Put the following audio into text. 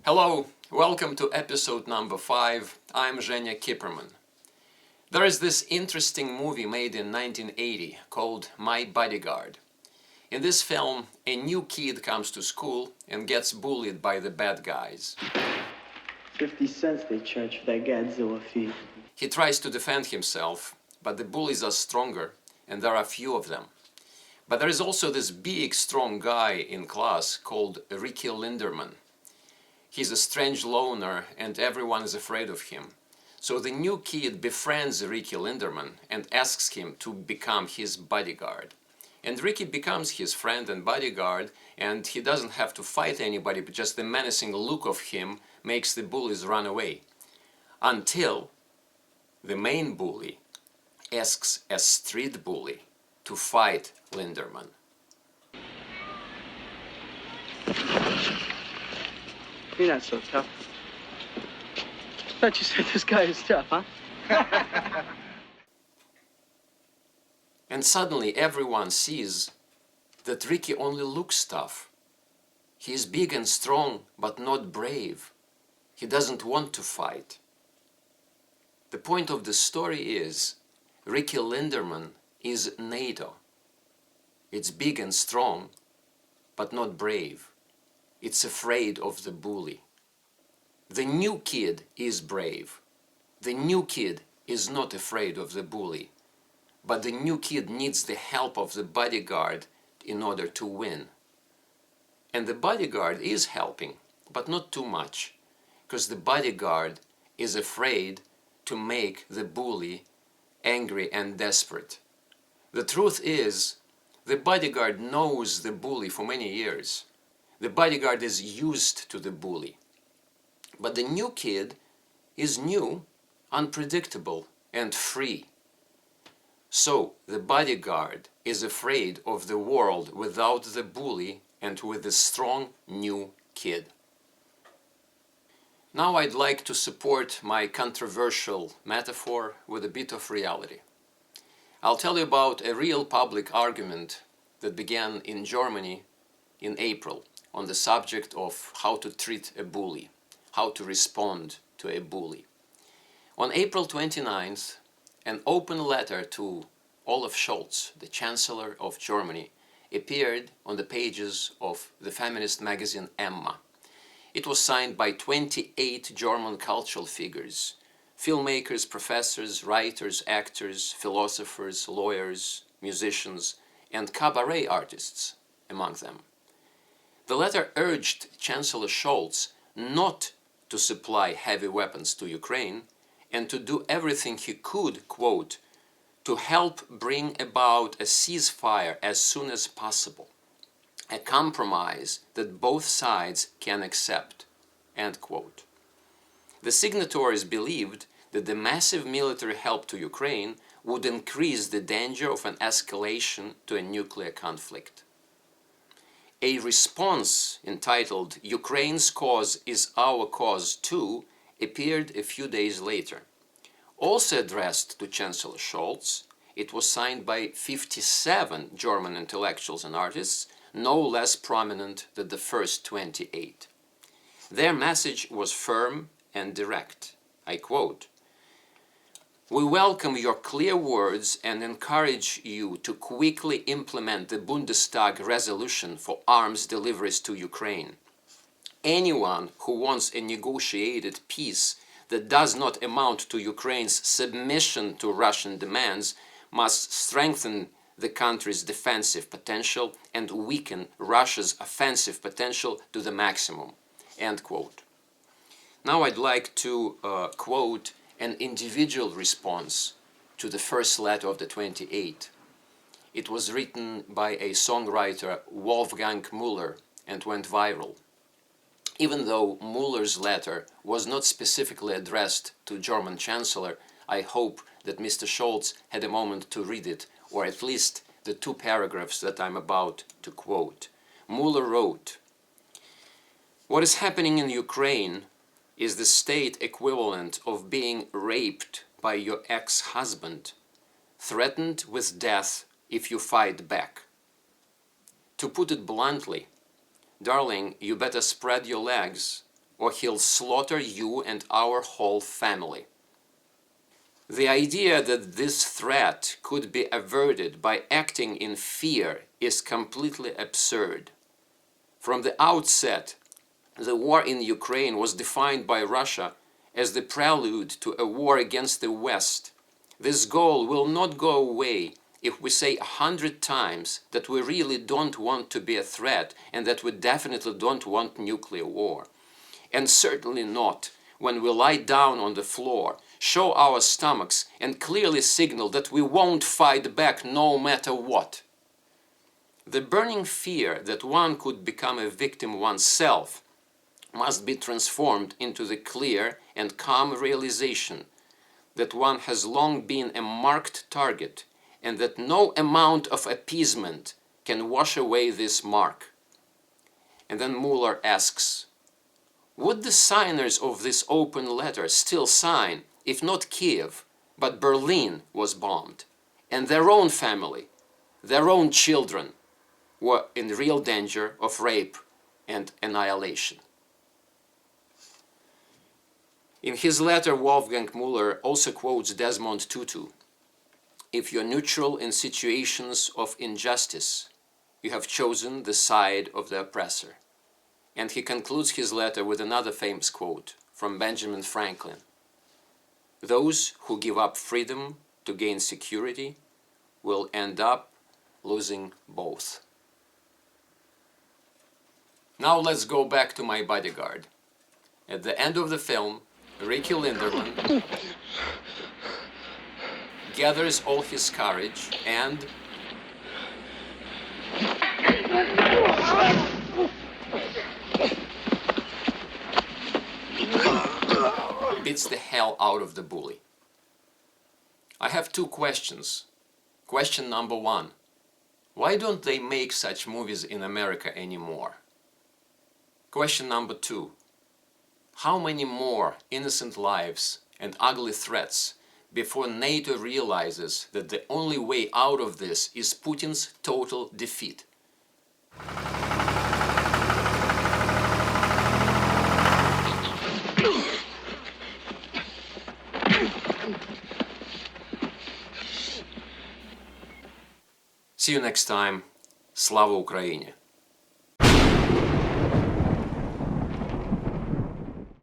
Hello, welcome to episode number 5. I'm Zhenya Kipperman. There is this interesting movie made in 1980 called My Bodyguard. In this film, a new kid comes to school and gets bullied by the bad guys. 50 cents they charge for that Godzilla fee. He tries to defend himself, but the bullies are stronger, and there are few of them. But there is also this big, strong guy in class called Ricky Linderman. He's a strange loner, and everyone is afraid of him. So the new kid befriends Ricky Linderman and asks him to become his bodyguard. And Ricky becomes his friend and bodyguard, and he doesn't have to fight anybody, but just the menacing look of him makes the bullies run away. Until the main bully asks a street bully to fight Linderman. You're not so tough. I thought you said this guy is tough, huh? And suddenly everyone sees that Ricky only looks tough. He is big and strong, but not brave. He doesn't want to fight. The point of the story is, Ricky Linderman is NATO. It's big and strong, but not brave. It's afraid of the bully. The new kid is brave. The new kid is not afraid of the bully. But the new kid needs the help of the bodyguard in order to win. And the bodyguard is helping, but not too much, because the bodyguard is afraid to make the bully angry and desperate. The truth is, the bodyguard knows the bully for many years. The bodyguard is used to the bully. But the new kid is new, unpredictable, and free. So the bodyguard is afraid of the world without the bully and with a strong new kid. Now I'd like to support my controversial metaphor with a bit of reality. I'll tell you about a real public argument that began in Germany in April on the subject of how to treat a bully, how to respond to a bully. On April 29th, an open letter to Olaf Scholz, the Chancellor of Germany, appeared on the pages of the feminist magazine Emma. It was signed by 28 German cultural figures, filmmakers, professors, writers, actors, philosophers, lawyers, musicians, and cabaret artists among them. The letter urged Chancellor Scholz not to supply heavy weapons to Ukraine and to do everything he could, quote, to help bring about a ceasefire as soon as possible, a compromise that both sides can accept, end quote. The signatories believed that the massive military help to Ukraine would increase the danger of an escalation to a nuclear conflict. A response entitled "Ukraine's cause is our cause too" appeared a few days later. Also addressed to Chancellor Scholz, it was signed by 57 German intellectuals and artists, no less prominent than the first 28. Their message was firm and direct. I quote, "We welcome your clear words and encourage you to quickly implement the Bundestag resolution for arms deliveries to Ukraine. Anyone who wants a negotiated peace that does not amount to Ukraine's submission to Russian demands must strengthen the country's defensive potential and weaken Russia's offensive potential to the maximum." End quote. Now I'd like to quote an individual response to the first letter of the 28. It was written by a songwriter, Wolfgang Müller, and went viral. Even though Müller's letter was not specifically addressed to German Chancellor, I hope that Mr. Scholz had a moment to read it, or at least the 2 paragraphs that I'm about to quote. Müller wrote, "What is happening in Ukraine is the state equivalent of being raped by your ex-husband, threatened with death if you fight back. To put it bluntly, darling, you better spread your legs or he'll slaughter you and our whole family. The idea that this threat could be averted by acting in fear is completely absurd. From the outset, the war in Ukraine was defined by Russia as the prelude to a war against the West. This goal will not go away if we say 100 times that we really don't want to be a threat and that we definitely don't want nuclear war. And certainly not when we lie down on the floor, show our stomachs, and clearly signal that we won't fight back no matter what. The burning fear that one could become a victim oneself must be transformed into the clear and calm realization that one has long been a marked target and that no amount of appeasement can wash away this mark. And then Mueller asks, would the signers of this open letter still sign if not Kiev, but Berlin was bombed, and their own family, their own children were in real danger of rape and annihilation? In his letter, Wolfgang Mueller also quotes Desmond Tutu. If you're neutral in situations of injustice, you have chosen the side of the oppressor. And he concludes his letter with another famous quote from Benjamin Franklin. Those who give up freedom to gain security will end up losing both. Now let's go back to My Bodyguard. At the end of the film, Ricky Linderman gathers all his courage and beats the hell out of the bully. I have two questions. Question number one, why don't they make such movies in America anymore? Question number two, how many more innocent lives and ugly threats before NATO realizes that the only way out of this is Putin's total defeat? See you next time. Slava Ukraini!